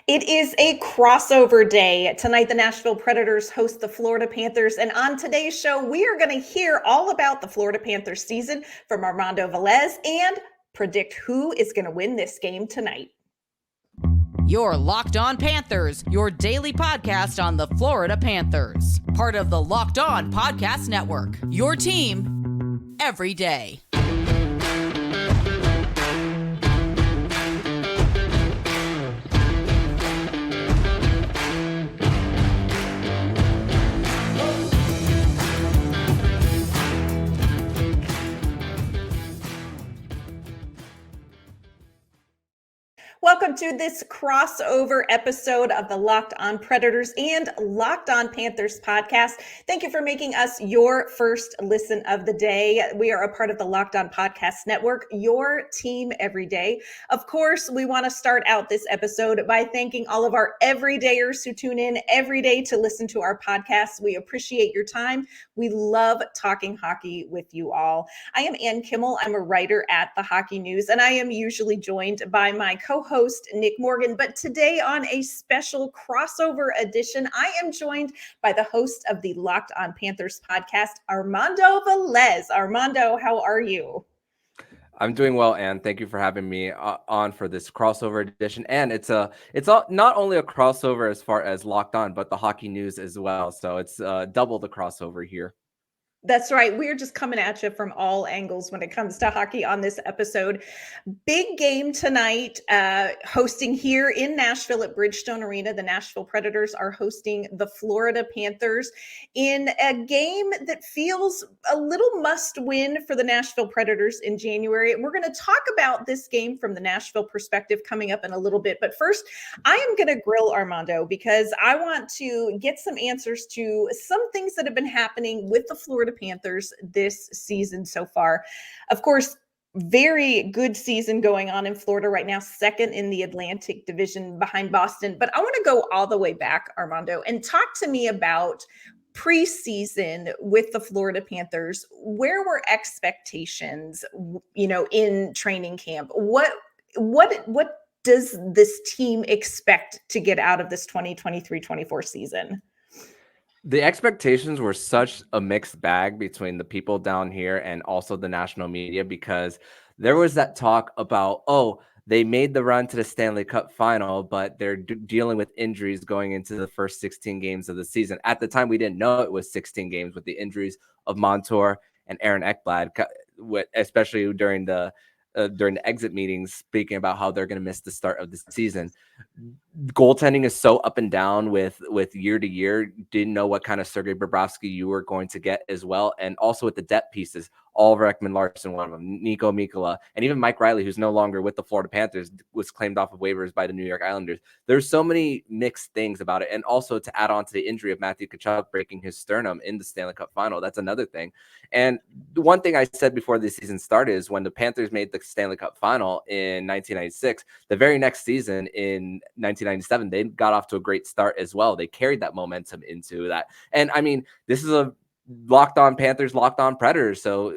It is a crossover day. Tonight, the Nashville Predators host the Florida Panthers. And on today's show, we are going to hear all about the Florida Panthers season from Armando Velez and predict who is going to win this game tonight. You're Locked On Panthers, your daily podcast on the Florida Panthers. Part of the Locked On Podcast Network, your team every day. Welcome to this crossover episode of the Locked On Predators and Locked On Panthers podcast. Thank you for making us your first listen of the day. We are a part of the Locked On Podcast Network, your team every day. Of course, we want to start out this episode by thanking all of our everydayers who tune in every day to listen to our podcast. We appreciate your time. We love talking hockey with you all. I am Ann Kimmel. I'm a writer at the Hockey News, and I am usually joined by my co-host, Nick Morgan. But today on a special crossover edition, I am joined by the host of the Locked On Panthers podcast, Armando Velez. Armando, how are you? I'm doing well, Ann. Thank you for having me on for this crossover edition. And it's not only a crossover as far as Locked On, but the Hockey News as well. So it's double the crossover here. That's right. We're just coming at you from all angles when it comes to hockey on this episode. Big game tonight, hosting here in Nashville at Bridgestone Arena. The Nashville Predators are hosting the Florida Panthers in a game that feels a little must-win for the Nashville Predators in January. And we're going to talk about this game from the Nashville perspective coming up in a little bit. But first, I am going to grill Armando because I want to get some answers to some things that have been happening with the Florida Panthers this season so far. Of course, very good season going on in Florida right now, second in the Atlantic Division behind Boston. But I want to go all the way back, Armando, and talk to me about preseason with the Florida Panthers. Where were expectations, in training camp? What does this team expect to get out of this 2023-24 season? The expectations were such a mixed bag between the people down here and also the national media, because there was that talk about, they made the run to the Stanley Cup final, but they're dealing with injuries going into the first 16 games of the season. At the time, we didn't know it was 16 games with the injuries of Montour and Aaron Ekblad, especially during the exit meetings, speaking about how they're going to miss the start of the season. Goaltending is so up and down with year to year. Didn't know what kind of Sergei Bobrovsky you were going to get as well. And also with the depth pieces, Oliver Ekman-Larsson, one of them, Nico Mikkola, and even Mike Riley, who's no longer with the Florida Panthers, was claimed off of waivers by the New York Islanders. There's so many mixed things about it. And also to add on to the injury of Matthew Tkachuk breaking his sternum in the Stanley Cup final, that's another thing. And the one thing I said before the season started is when the Panthers made the Stanley Cup final in 1996, the very next season in 1997, they got off to a great start as well. They carried that momentum into that. And I mean, this is a Locked On Panthers, Locked On Predators, so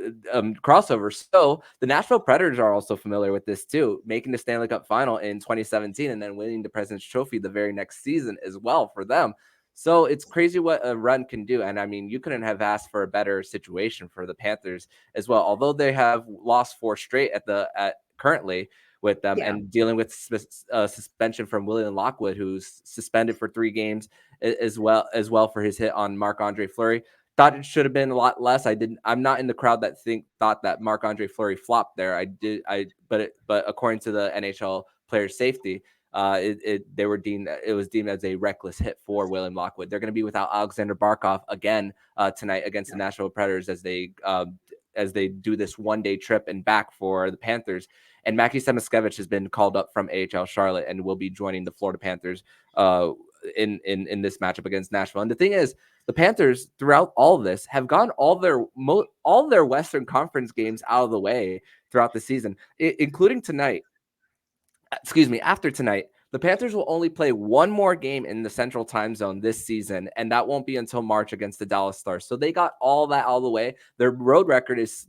crossover. So the Nashville Predators are also familiar with this too, making the Stanley Cup final in 2017 and then winning the President's Trophy the very next season as well for them. So it's crazy what a run can do. And I mean, you couldn't have asked for a better situation for the Panthers as well. Although they have lost 4 straight at currently with them, and dealing with suspension from William Lockwood, who's suspended for 3 games as well for his hit on Marc-Andre Fleury. Thought it should have been a lot less. I'm not in the crowd that thought that Marc-Andre Fleury flopped there. But according to the NHL player safety, it was deemed as a reckless hit for William Lockwood. They're going to be without Alexander Barkov again tonight against the Nashville Predators as they do this one-day trip and back for the Panthers. And Mackie Samoskevich has been called up from AHL Charlotte and will be joining the Florida Panthers in this matchup against Nashville. And the thing is, the Panthers throughout all of this have gone all their Western Conference games out of the way throughout the season, including tonight. After tonight, the Panthers will only play one more game in the Central Time Zone this season, and that won't be until March against the Dallas Stars. So they got all that all the way. Their road record is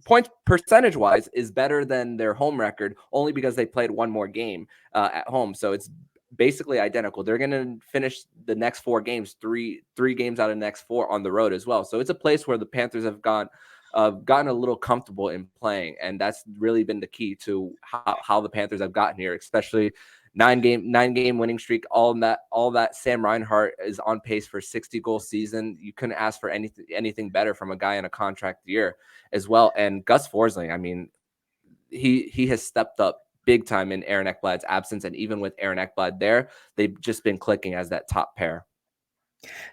points percentage wise is better than their home record, only because they played one more game at home. So it's basically identical. They're going to finish the next 4 games, three games out of the next 4 on the road as well. So it's a place where the Panthers have gotten a little comfortable in playing, and that's really been the key to how the Panthers have gotten here, especially 9-game winning streak. All that Sam Reinhart is on pace for 60-goal season. You couldn't ask for anything better from a guy in a contract year as well. And Gus Forsling, I mean, he has stepped up big time in Aaron Ekblad's absence, and even with Aaron Ekblad there, they've just been clicking as that top pair.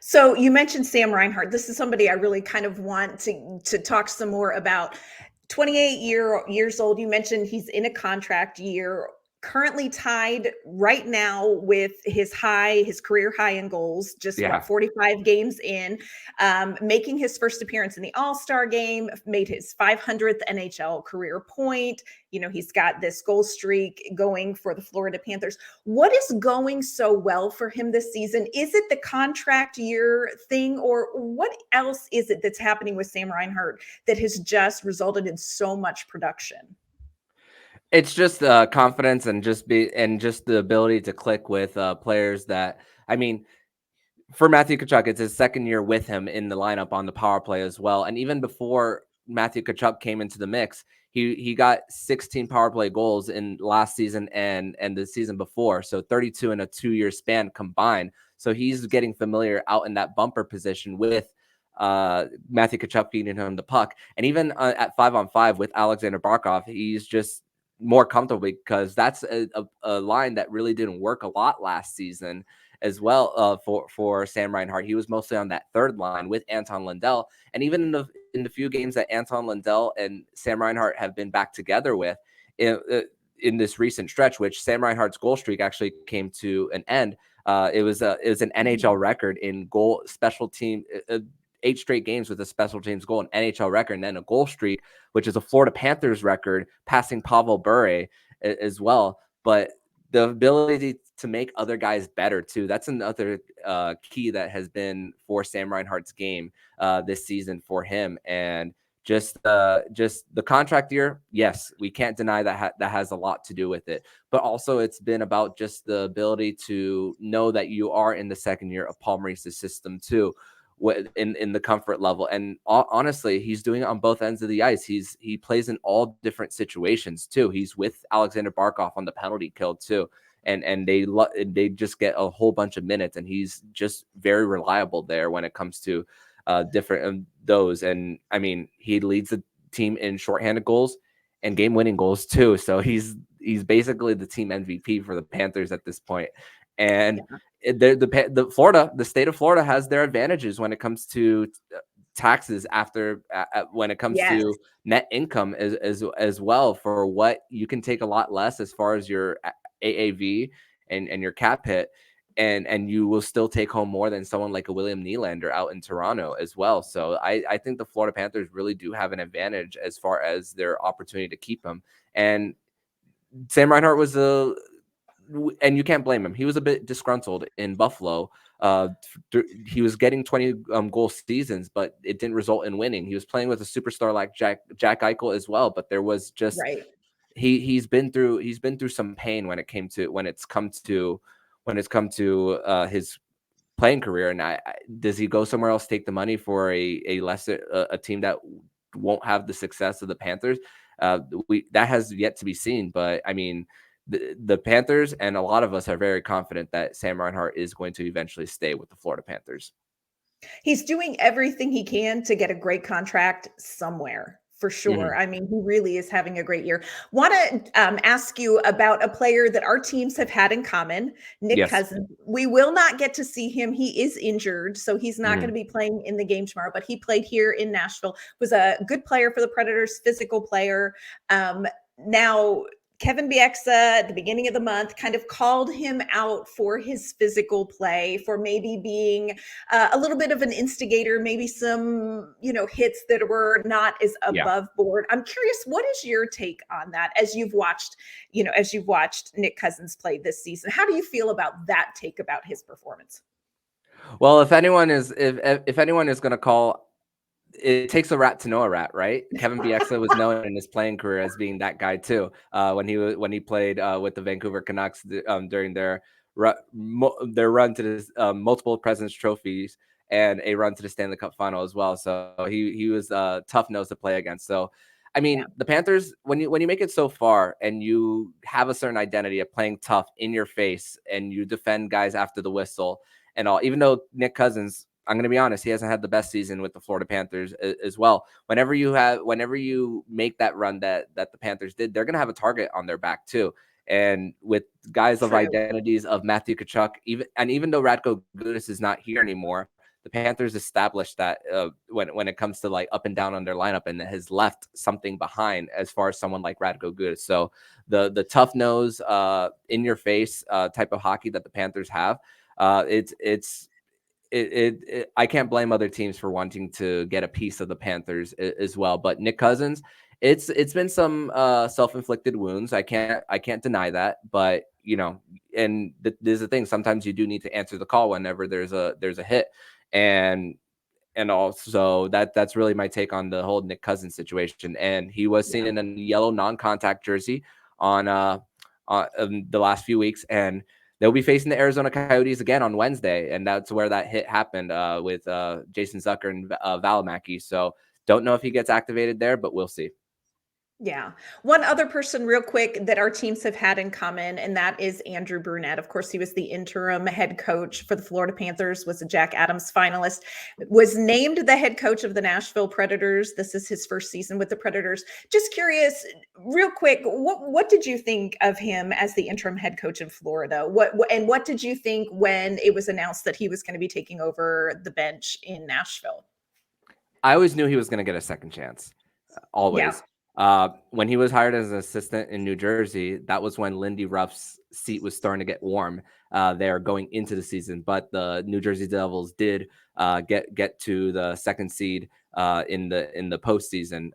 So you mentioned Sam Reinhart. This is somebody I really kind of want to talk some more about. 28 years old. You mentioned he's in a contract year, currently tied right now with his career high in goals, just 45 games in, making his first appearance in the All-Star game, made his 500th NHL career point. You know, he's got this goal streak going for the Florida Panthers. What is going so well for him this season? Is it the contract year thing, or what else is it that's happening with Sam Reinhart that has just resulted in so much production? It's just confidence and just the ability to click with players that, I mean, for Matthew Tkachuk, it's his second year with him in the lineup on the power play as well. And even before Matthew Tkachuk came into the mix, he got 16 power play goals in last season and the season before. So 32 in a 2-year span combined. So he's getting familiar out in that bumper position with Matthew Tkachuk feeding him the puck. And even at 5-on-5 with Alexander Barkov, he's just more comfortable, because that's a line that really didn't work a lot last season as well for Sam Reinhart. He was mostly on that third line with Anton Lundell. And even in the few games that Anton Lundell and Sam Reinhart have been back together with in this recent stretch, which Sam Reinhart's goal streak actually came to an end. It was an NHL record in goal special team, 8 straight games with a special teams goal, an NHL record, and then a goal streak, which is a Florida Panthers record, passing Pavel Bure as well. But the ability to make other guys better too, that's another key that has been for Sam Reinhart's game this season for him. And just the contract year, yes, we can't deny that that has a lot to do with it. But also it's been about just the ability to know that you are in the second year of Paul Maurice's system too, in the comfort level. And honestly, he's doing it on both ends of the ice. He plays in all different situations too. He's with Alexander Barkov on the penalty kill too. And they just get a whole bunch of minutes, and he's just very reliable there when it comes to different those. And I mean, he leads the team in shorthanded goals and game-winning goals too. So he's basically the team MVP for the Panthers at this point. And the state of Florida has their advantages when it comes to taxes when it comes to net income as well, for what you can take a lot less as far as your AAV and your cap hit, and you will still take home more than someone like a William Nylander out in Toronto as well. So I think the Florida Panthers really do have an advantage as far as their opportunity to keep him. And Sam Reinhart was and you can't blame him. He was a bit disgruntled in Buffalo. He was getting 20 goal seasons, but it didn't result in winning. He was playing with a superstar like Jack Eichel as well, but there was just he's been through some pain when it's come to his playing career. And does he go somewhere else, take the money for a team that won't have the success of the Panthers? That has yet to be seen. But I mean, the Panthers and a lot of us are very confident that Sam Reinhart is going to eventually stay with the Florida Panthers. He's doing everything he can to get a great contract somewhere, for sure. Mm-hmm. I mean, he really is having a great year. Want to ask you about a player that our teams have had in common, Nick Cousins. We will not get to see him. He is injured, so he's not going to be playing in the game tomorrow, but he played here in Nashville, was a good player for the Predators, physical player. Now, Kevin Bieksa at the beginning of the month kind of called him out for his physical play, for maybe being a little bit of an instigator, maybe some, hits that were not as above board. I'm curious, what is your take on that as you've watched Nick Cousins play this season? How do you feel about that take about his performance? Well, if anyone is going to call it takes a rat to know a rat, right? Kevin Bieksa was known in his playing career as being that guy too. When he played with the Vancouver Canucks during their run to the multiple Presidents trophies and a run to the Stanley Cup final as well. So he was a tough nose to play against. So I Yeah. mean, the Panthers, when you make it so far and you have a certain identity of playing tough in your face and you defend guys after the whistle and all, even though Nick Cousins, I'm going to be honest, he hasn't had the best season with the Florida Panthers as well. Whenever you make that run that the Panthers did, they're going to have a target on their back too. And with guys of True. identities of Matthew Tkachuk, even though Radko Gudas is not here anymore, the Panthers established that when it comes to like up and down on their lineup, and has left something behind as far as someone like Radko Gudas. So the tough nose, in your face type of hockey that the Panthers have, I can't blame other teams for wanting to get a piece of the Panthers as well. But Nick Cousins, it's been some self-inflicted wounds. I can't deny that. But and there's the thing. Sometimes you do need to answer the call whenever there's a hit, and also that's really my take on the whole Nick Cousins situation. And he was seen in a yellow non-contact jersey on the last few weeks, and they'll be facing the Arizona Coyotes again on Wednesday, and that's where that hit happened with Jason Zucker and Valimaki. So don't know if he gets activated there, but we'll see. Yeah. One other person, real quick, that our teams have had in common, and that is Andrew Brunette. Of course, he was the interim head coach for the Florida Panthers, was a Jack Adams finalist, was named the head coach of the Nashville Predators. This is his first season with the Predators. Just curious, real quick, what did you think of him as the interim head coach in Florida? What did you think when it was announced that he was going to be taking over the bench in Nashville? I always knew he was going to get a second chance. Always. When he was hired as an assistant in New Jersey, that was when Lindy Ruff's seat was starting to get warm there going into the season. But the New Jersey Devils did get to the second seed in the postseason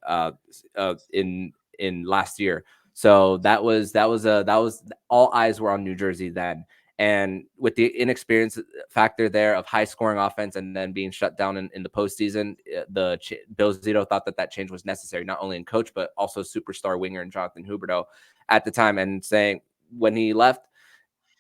in last year. So that was all eyes were on New Jersey then. And with the inexperience factor there of high scoring offense and then being shut down in the postseason, Bill Zito thought that change was necessary, not only in coach, but also superstar winger and Jonathan Huberdeau at the time. And saying when he left,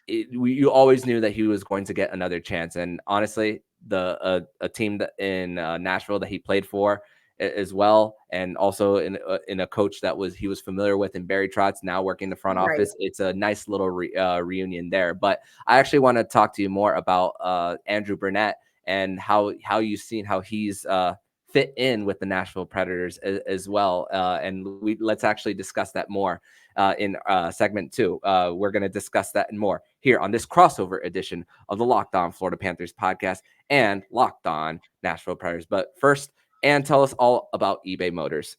you always knew that he was going to get another chance. And honestly, a team that in Nashville that he played for as well, and also in a coach that he was familiar with in Barry Trotz, now working the front office. It's a nice little reunion there. But I actually want to talk to you more about Andrew Brunette and how you've seen how he's fit in with the Nashville Predators as well. And let's actually discuss that more in segment 2. We're going to discuss that and more here on this crossover edition of the Locked On Florida Panthers podcast and Locked On Nashville Predators. But first, and tell us all about eBay Motors.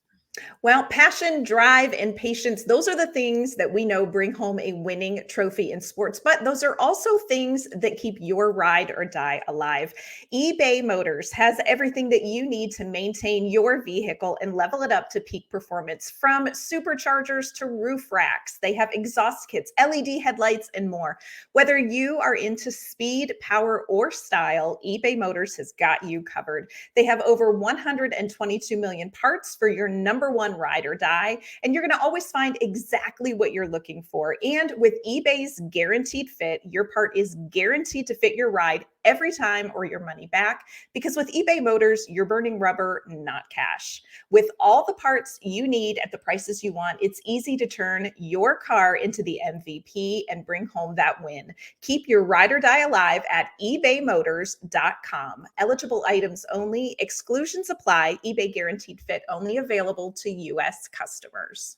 Well, passion, drive, and patience, those are the things that we know bring home a winning trophy in sports, but those are also things that keep your ride or die alive. eBay Motors has everything that you need to maintain your vehicle and level it up to peak performance, from superchargers to roof racks. They have exhaust kits, LED headlights, and more. Whether you are into speed, power, or style, eBay Motors has got you covered. They have over 122 million parts for your number one ride or die, and you're going to always find exactly what you're looking for. And with eBay's guaranteed fit, your part is guaranteed to fit your ride every time or your money back, because with eBay Motors, you're burning rubber, not cash. With all the parts you need at the prices you want, it's easy to turn your car into the MVP and bring home that win. Keep your ride or die alive at ebaymotors.com. Eligible items only. Exclusions apply. eBay guaranteed fit only available to U.S. customers.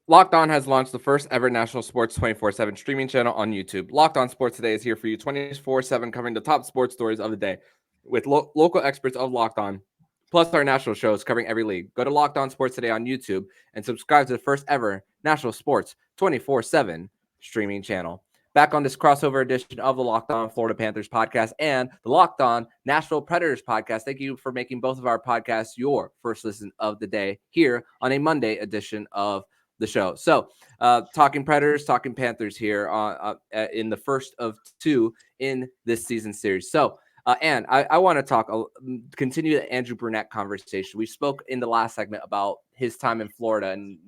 Locked On has launched the first ever national sports 24/7 streaming channel on YouTube. Locked On Sports Today is here for you 24/7, covering the top sports stories of the day with local experts of Locked On, plus our national shows covering every league. Go to Locked On Sports Today on YouTube and subscribe to the first ever national sports 24/7 streaming channel. Back on this crossover edition of the Locked On Florida Panthers podcast and the Locked On Nashville Predators podcast. Thank you for making both of our podcasts your first listen of the day here on a Monday edition of the show. So talking Predators, talking Panthers here in the first of 2 in this season series. So And I want to continue the Andrew Brunette conversation. We spoke in the last segment about his time in Florida and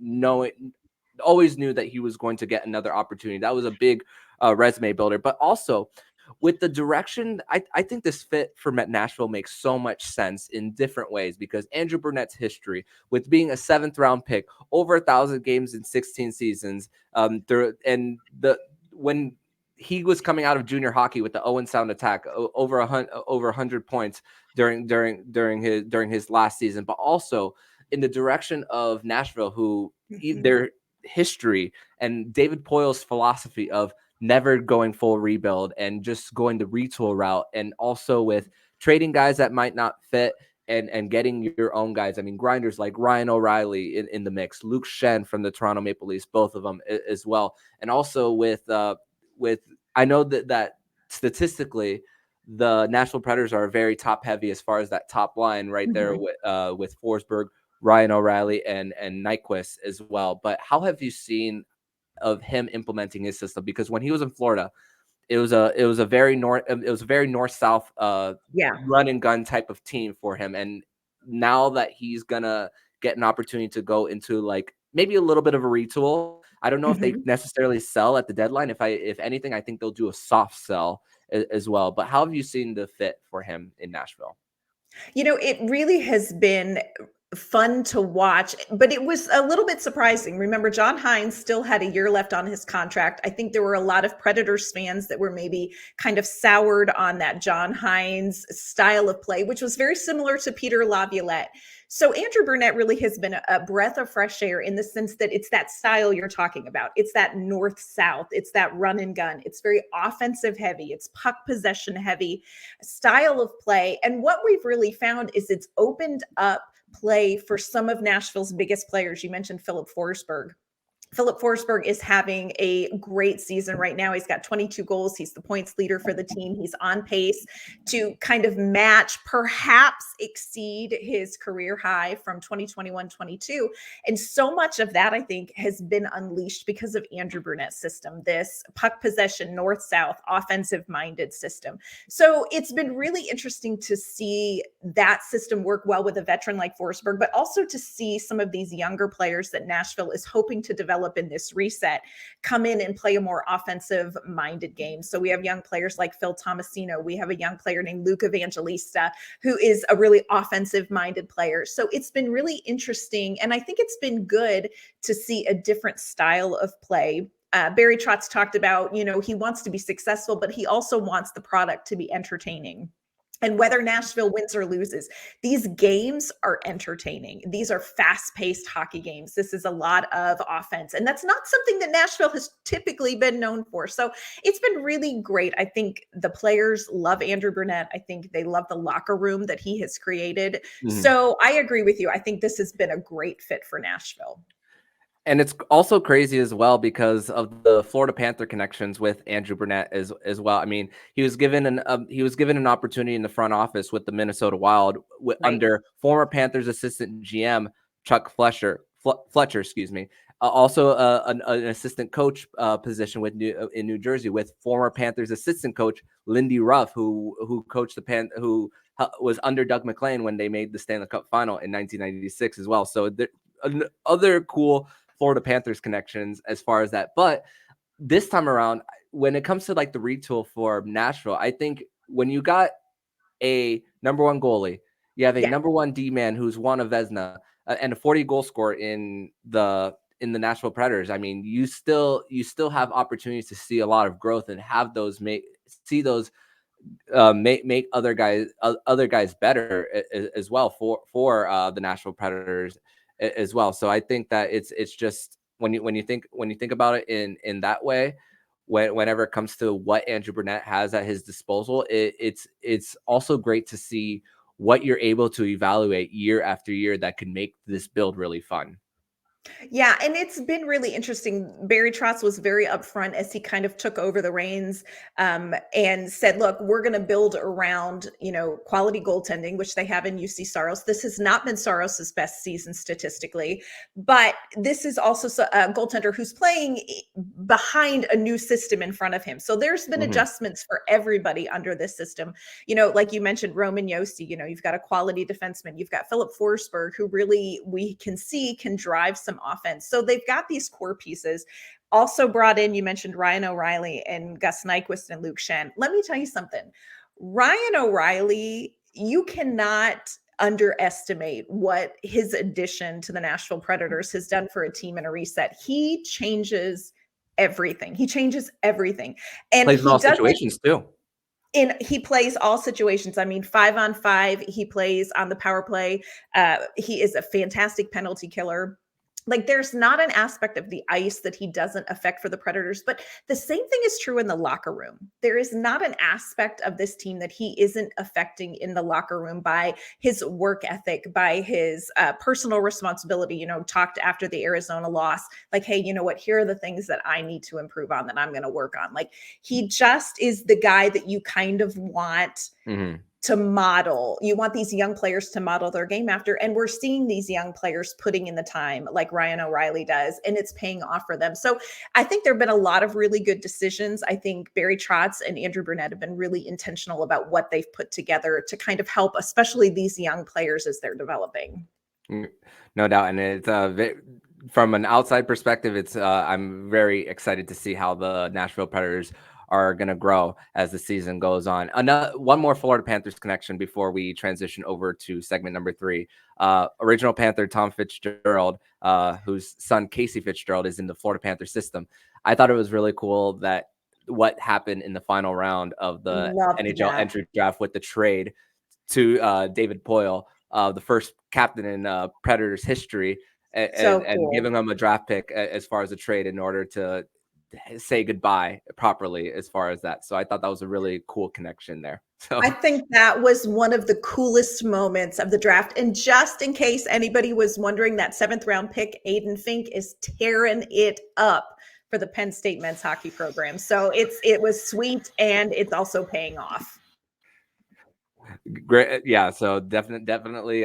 always knew that he was going to get another opportunity. That was a big resume builder, but also with the direction, I think this fit for Nashville makes so much sense in different ways because Andrew Brunette's history with being a 7th-round pick, over 1,000 games in 16 seasons, when he was coming out of junior hockey with the Owen Sound attack, over 100 points during his last season, but also in the direction of Nashville, who their history and David Poyle's philosophy of never going full rebuild and just going the retool route, and also with trading guys that might not fit and getting your own guys. I mean, grinders like Ryan O'Reilly in the mix, Luke Shen from the Toronto Maple Leafs, both of them as well. And also with I know that statistically the Nashville Predators are very top heavy as far as that top line right there with Forsberg, Ryan O'Reilly, and Nyquist as well. But how have you seen of him implementing his system? Because when he was in Florida, it was a very north south run and gun type of team for him. And now that he's gonna get an opportunity to go into like maybe a little bit of a retool, I don't know if they necessarily sell at the deadline. If anything, I think they'll do a soft sell as well. But how have you seen the fit for him in Nashville? It really has been fun to watch, but it was a little bit surprising. Remember, John Hines still had a year left on his contract. I think there were a lot of Predators fans that were maybe kind of soured on that John Hines style of play, which was very similar to Peter Laviolette. So Andrew Brunette really has been a breath of fresh air in the sense that it's that style you're talking about. It's that north-south. It's that run and gun. It's very offensive heavy. It's puck possession heavy style of play. And what we've really found is it's opened up play for some of Nashville's biggest players. You mentioned Philip Forsberg. Philip Forsberg is having a great season right now. He's got 22 goals. He's the points leader for the team. He's on pace to kind of match, perhaps exceed his career high from 2021-22. And so much of that, I think, has been unleashed because of Andrew Brunette's system, this puck possession, north-south, offensive-minded system. So it's been really interesting to see that system work well with a veteran like Forsberg, but also to see some of these younger players that Nashville is hoping to develop in this reset come in and play a more offensive minded game. So we have young players like Phil Tomasino. We have a young player named Luke Evangelista, who is a really offensive minded player. So it's been really interesting. And I think it's been good to see a different style of play. Barry Trotz talked about, he wants to be successful, but he also wants the product to be entertaining. And whether Nashville wins or loses, these games are entertaining. These are fast-paced hockey games. This is a lot of offense. And that's not something that Nashville has typically been known for. So it's been really great. I think the players love Andrew Brunette. I think they love the locker room that he has created. So I agree with you. I think this has been a great fit for Nashville. And it's also crazy as well because of the Florida Panther connections with Andrew Brunette as well. I mean, he was given an opportunity in the front office with the Minnesota Wild under former Panthers assistant GM Chuck Fletcher, excuse me. Also an assistant coach position in New Jersey with former Panthers assistant coach Lindy Ruff, who coached who was under Doug McClain when they made the Stanley Cup final in 1996 as well. So other cool Florida Panthers connections as far as that. But this time around, when it comes to like the retool for Nashville, I think when you got a number one goalie, you have a number one D man who's won a Vezina and a 40 goal scorer in the Nashville Predators. I mean, you still have opportunities to see a lot of growth and have those make other guys better as well for the Nashville Predators as well. So I think that it's just when you think about it in that way, whenever it comes to what Andrew Brunette has at his disposal, it's also great to see what you're able to evaluate year after year that can make this build really fun. Yeah, and it's been really interesting. Barry Trotz was very upfront as he kind of took over the reins, and said, "Look, we're going to build around, quality goaltending, which they have in UC Saros. This has not been Saros's best season statistically, but this is also a goaltender who's playing behind a new system in front of him. So there's been Mhm. adjustments for everybody under this system. Like you mentioned, Roman Yossi. You've got a quality defenseman. You've got Philip Forsberg, who really we can see can drive some offense. So they've got these core pieces. Also brought in, you mentioned Ryan O'Reilly and Gus Nyquist and Luke Shen. Let me tell you something. Ryan O'Reilly, you cannot underestimate what his addition to the Nashville Predators has done for a team in a reset. He changes everything. He changes everything. And Plays in he all does it situations too. he plays all situations. I mean, 5-on-5, he plays on the power play. He is a fantastic penalty killer. Like, there's not an aspect of the ice that he doesn't affect for the Predators, but the same thing is true in the locker room. There is not an aspect of this team that he isn't affecting in the locker room by his work ethic, by his personal responsibility. Talked after the Arizona loss, like, hey, you know what? Here are the things that I need to improve on, that I'm going to work on. Like, he just is the guy that you kind of want Mhm. to model. You want these young players to model their game after. And we're seeing these young players putting in the time like Ryan O'Reilly does, and it's paying off for them. So I think there have been a lot of really good decisions. I think Barry Trotz and Andrew Brunette have been really intentional about what they've put together to kind of help, especially these young players as they're developing. No doubt, and it's from an outside perspective, it's I'm very excited to see how the Nashville Predators are going to grow as the season goes on. One more Florida Panthers connection before we transition over to segment number 3. Original Panther Tom Fitzgerald, whose son Casey Fitzgerald is in the Florida Panther system. I thought it was really cool that what happened in the final round of the Loved NHL that. entry draft with the trade to David Poile, the first captain in Predators history, So and cool. giving him a draft pick as far as a trade in order to say goodbye properly as far as that. So I thought that was a really cool connection there. I So think that was one of the coolest moments of the draft. And just in case anybody was wondering, that 7th round pick, Aiden Fink, is tearing it up for the Penn State men's hockey program. So it was sweet, and it's also paying off. great, yeah. So definitely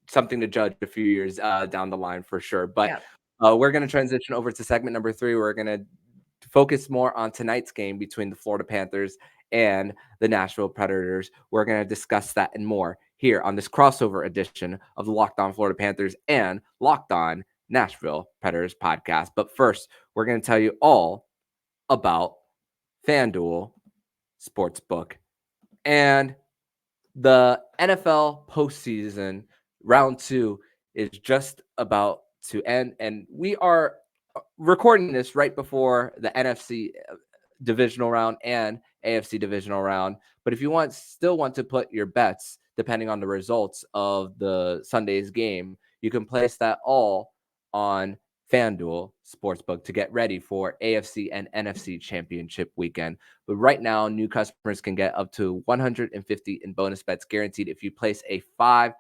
something to judge a few years down the line for sure. But Yeah. we're going to transition over to segment number 3. We're going to focus more on tonight's game between the Florida Panthers and the Nashville Predators. We're going to discuss that and more here on this crossover edition of the Locked On Florida Panthers and Locked On Nashville Predators podcast. But first, we're going to tell you all about FanDuel Sportsbook and the NFL postseason round 2 is just about to end, and we are recording this right before the NFC divisional round and AFC divisional round. But if you still want to put your bets, depending on the results of the Sunday's game, you can place that all on FanDuel Sportsbook to get ready for AFC and NFC championship weekend. But right now, new customers can get up to $150 in bonus bets guaranteed if you place a $5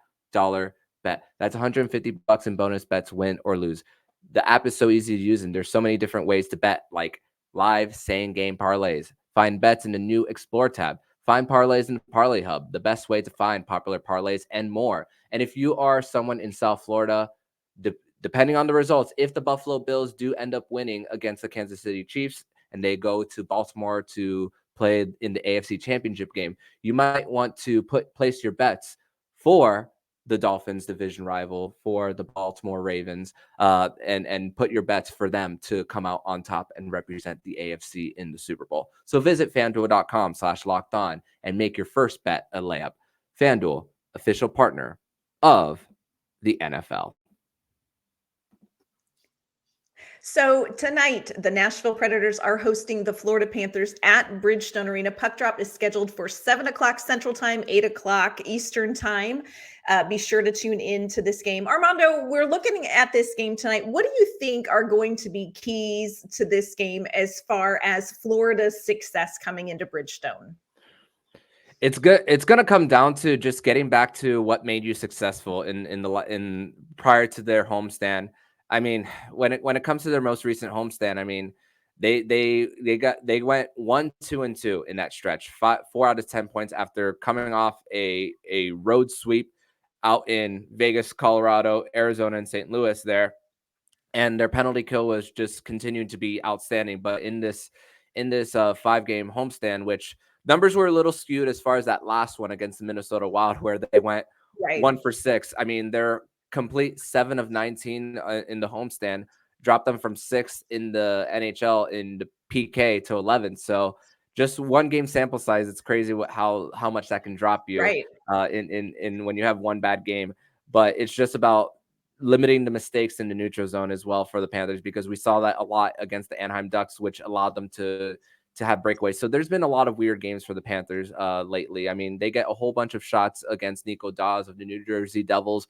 bet. That's $150 in bonus bets, win or lose. The app is so easy to use, and there's so many different ways to bet, like live same game parlays. Find bets in the new Explore tab. Find parlays in the Parlay Hub, the best way to find popular parlays, and more. And if you are someone in South Florida, depending on the results, if the Buffalo Bills do end up winning against the Kansas City Chiefs and they go to Baltimore to play in the AFC Championship game, you might want to place your bets for the Dolphins division rival, for the Baltimore Ravens, and put your bets for them to come out on top and represent the AFC in the Super Bowl. So visit FanDuel.com/locked-on and make your first bet a layup. FanDuel, official partner of the NFL. So tonight, the Nashville Predators are hosting the Florida Panthers at Bridgestone Arena. Puck drop is scheduled for 7 o'clock Central Time, 8 o'clock Eastern Time. Be sure to tune in to this game. Armando, we're looking at this game tonight. What do you think are going to be keys to this game as far as Florida's success coming into Bridgestone? It's good. It's gonna come down to just getting back to what made you successful in prior to their homestand. I mean, when it comes to their most recent homestand, I mean, they went 1-2-2 in that stretch, 4 out of 10 points after coming off a road sweep out in Vegas, Colorado, Arizona, and St. Louis there, and their penalty kill was just continuing to be outstanding. But in this 5-game homestand, which numbers were a little skewed as far as that last one against the Minnesota Wild, where they went Right. 1 for 6. I mean, they're complete 7 of 19 in the homestand, dropped them from 6th in the NHL in the PK to 11. So just 1 game sample size, it's crazy how much that can drop you Right. in when you have one bad game. But it's just about limiting the mistakes in the neutral zone as well for the Panthers, because we saw that a lot against the Anaheim Ducks, which allowed them to have breakaways. So there's been a lot of weird games for the Panthers lately. I mean, they get a whole bunch of shots against Nico Dawes of the New Jersey Devils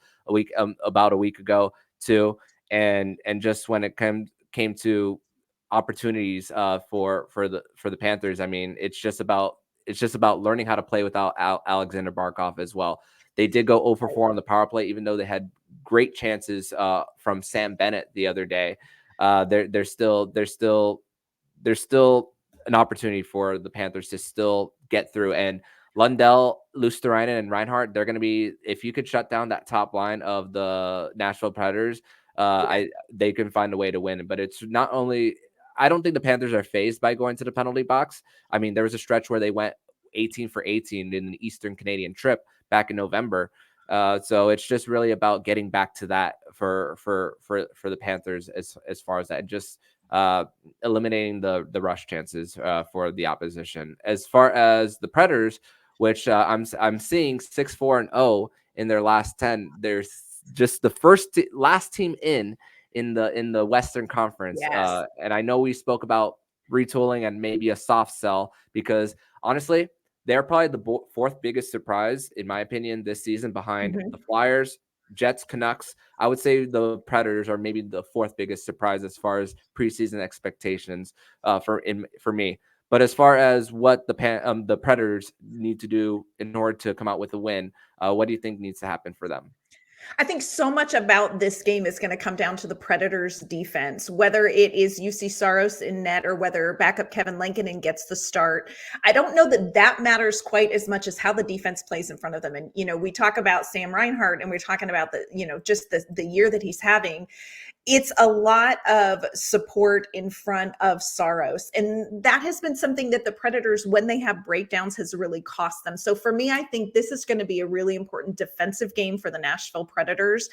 about a week ago too, and just when it came to opportunities for the Panthers, I mean, it's just about learning how to play without Alexander Barkov as well. They did go 0 for 4 on the power play, even though they had great chances from Sam Bennett the other day. There's still an opportunity for the Panthers to still get through. And Lundell, Luosterainen, and Reinhart, they're going to be, if you could shut down that top line of the Nashville Predators, they can find a way to win. But it's not only, I don't think the Panthers are phased by going to the penalty box. I mean, there was a stretch where they went 18 for 18 in the Eastern Canadian trip back in November. So it's just really about getting back to that for the Panthers as far as that, and just eliminating the rush chances for the opposition. As far as the Predators, which I'm seeing 6-4-0 in their last 10. There's just the last team in the Western Conference, Yes. and I know we spoke about retooling and maybe a soft sell, because honestly, they're probably the fourth biggest surprise, in my opinion, this season, behind Mhm. the Flyers, Jets, Canucks. I would say the Predators are maybe the fourth biggest surprise as far as preseason expectations for me. But as far as what the Predators need to do in order to come out with a win, what do you think needs to happen for them? I think so much about this game is going to come down to the Predators' defense, whether it is UC Saros in net or whether backup Kevin Lankinen gets the start. I don't know that that matters quite as much as how the defense plays in front of them. And, we talk about Sam Reinhart and we're talking about just the year that he's having. It's a lot of support in front of Saros. And that has been something that the Predators, when they have breakdowns, has really cost them. So for me, I think this is going to be a really important defensive game for the Nashville Predators.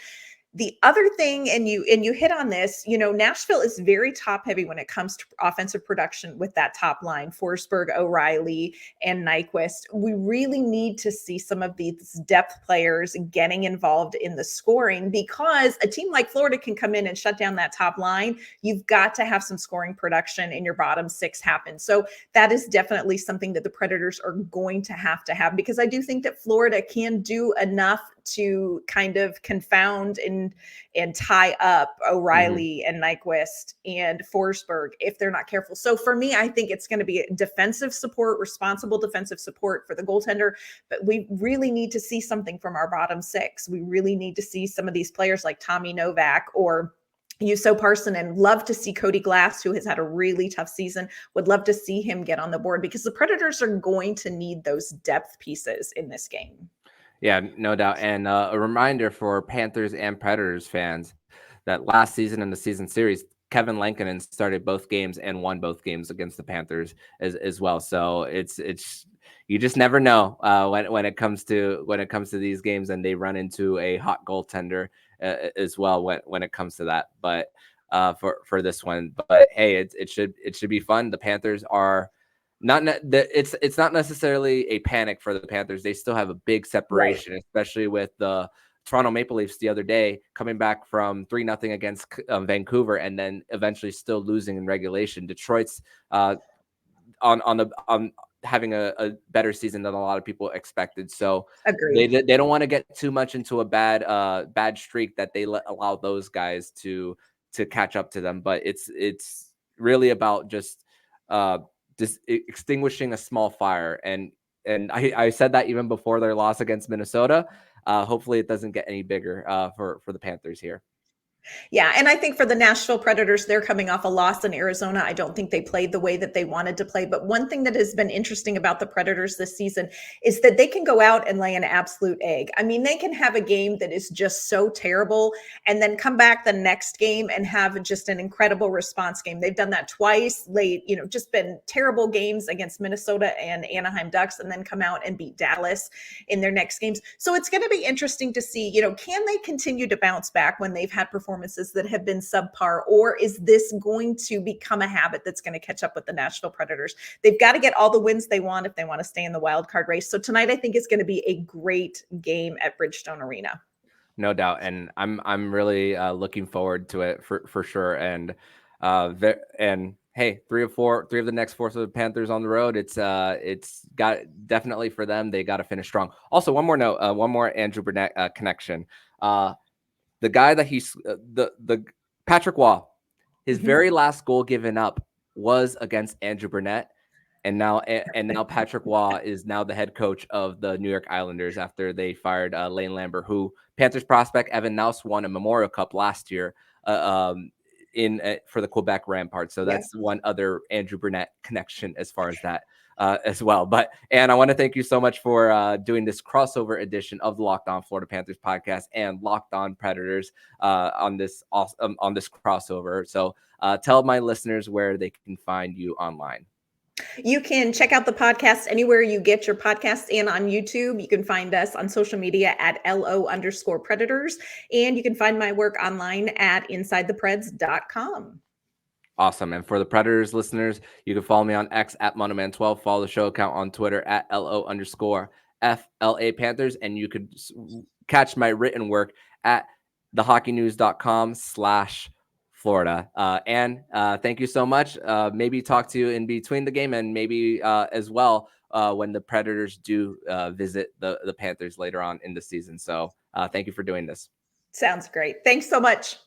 The other thing, and you hit on this, Nashville is very top heavy when it comes to offensive production with that top line, Forsberg, O'Reilly, and Nyquist. We really need to see some of these depth players getting involved in the scoring, because a team like Florida can come in and shut down that top line. You've got to have some scoring production in your bottom six happen. So that is definitely something that the Predators are going to have, because I do think that Florida can do enough to kind of confound and tie up O'Reilly and Nyquist and Forsberg if they're not careful. So for me, I think it's going to be defensive support, responsible defensive support for the goaltender. But we really need to see something from our bottom six. We really need to see some of these players like Tommy Novak or Juuso Parssinen. Love to see Cody Glass, who has had a really tough season. Would love to see him get on the board, because the Predators are going to need those depth pieces in this game. Yeah, no doubt. And a reminder for Panthers and Predators fans that last season in the season series, Kevin Lankinen started both games and won both games against the Panthers as well. So it's you just never know when it comes to these games, and they run into a hot goaltender as well when it comes to that. But for this one, but hey, it should be fun. The Panthers are it's not necessarily a panic for the Panthers. They still have a big Right. separation, especially with the Toronto Maple Leafs the other day coming back from 3-0 against Vancouver, and then eventually still losing in regulation. Detroit's on having a better season than a lot of people expected. So they Agreed. don't want to get too much into a bad streak that they allow those guys to catch up to them. But it's really about just extinguishing a small fire, and and I said that even before their loss against Minnesota. Hopefully it doesn't get any bigger for the Panthers here. Yeah, and I think for the Nashville Predators, they're coming off a loss in Arizona. I don't think they played the way that they wanted to play. But one thing that has been interesting about the Predators this season is that they can go out and lay an absolute egg. I mean, they can have a game that is just so terrible and then come back the next game and have just an incredible response game. They've done that twice, late, just been terrible games against Minnesota and Anaheim Ducks, and then come out and beat Dallas in their next games. So it's going to be interesting to see, can they continue to bounce back when they've had performances that have been subpar, or is this going to become a habit that's going to catch up with the Nashville Predators? They've got to get all the wins they want if they want to stay in the wild card race. So tonight, I think is going to be a great game at Bridgestone Arena. No doubt, and I'm really looking forward to it for sure. And hey, three of the next four for the Panthers on the road. It's got definitely for them. They got to finish strong. Also, one more note, one more Andrew Brunette connection. The guy that he's the Patrick Waugh, his very last goal given up was against Andrew Brunette. And now Patrick Waugh is now the head coach of the New York Islanders after they fired Lane Lambert, who Panthers prospect Evan Naus won a Memorial Cup last year for the Quebec Ramparts. So that's one other Andrew Brunette connection as far as that as well. But Ann, I want to thank you so much for doing this crossover edition of the Locked On Florida Panthers podcast and Locked On Predators on this crossover. So tell my listeners where they can find you online. You can check out the podcast anywhere you get your podcasts, and on YouTube. You can find us on social media at LO_Predators. And you can find my work online at InsideThePreds.com. Awesome. And for the Predators listeners, you can follow me on X at Monoman12. Follow the show account on Twitter at LO_FLA Panthers. And you could catch my written work at thehockeynews.com/Florida. Ann, thank you so much. Maybe talk to you in between the game, and maybe as well when the Predators do visit the Panthers later on in the season. So thank you for doing this. Sounds great. Thanks so much.